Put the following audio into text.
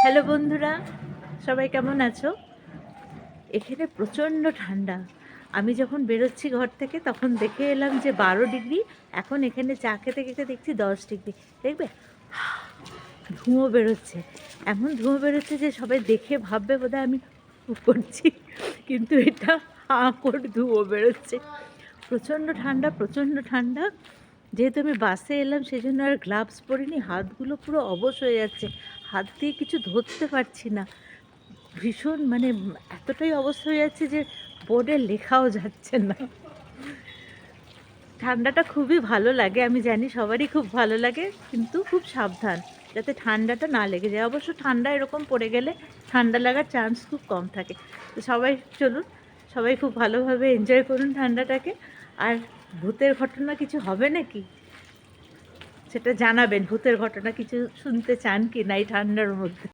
Hello বন্ধুরা, সবাই কেমন আছো? এখানে প্রচণ্ড ঠান্ডা। আমি যখন বেরোচ্ছি ঘর থেকে তখন দেখে এলাম যে 12 ডিগ্রি। এখন এখানে চা খেতে খেতে দেখছি 10 ডিগ্রি। দেখবে ধুঁয়ো বেরোচ্ছে, এমন ধুঁয়ো বেরোচ্ছে যে সবাই দেখে ভাববে বোধহয় আমি করছি, কিন্তু এটা হাঁ করে ধুঁয়ো বেরোচ্ছে। প্রচণ্ড ঠান্ডা, প্রচণ্ড ঠান্ডা। যেহেতু আমি বাসে এলাম সেই জন্য আর গ্লাভস পরিনি, হাতগুলো পুরো অবশ হয়ে যাচ্ছে, হাত দিয়ে কিছু ধরতে পারছি না। ভীষণ মানে এতটাই অবস্থা হয়ে যাচ্ছে যে বোর্ডে লেখাও যাচ্ছে না। ঠান্ডাটা খুবই ভালো লাগে, আমি জানি সবারই খুব ভালো লাগে, কিন্তু খুব সাবধান যাতে ঠান্ডাটা না লেগে যায়। অবশ্য ঠান্ডা এরকম পড়ে গেলে ঠান্ডা লাগার চান্স খুব কম থাকে। তো সবাই চলুন, সবাই খুব ভালোভাবে এনজয় করুন ঠান্ডাটাকে। আর ভূতের ঘটনা কিছু হবে নাকি সেটা জানাবেন। ভূতের ঘটনা কিছু শুনতে চান কি না এই ঠান্ডার মধ্যে?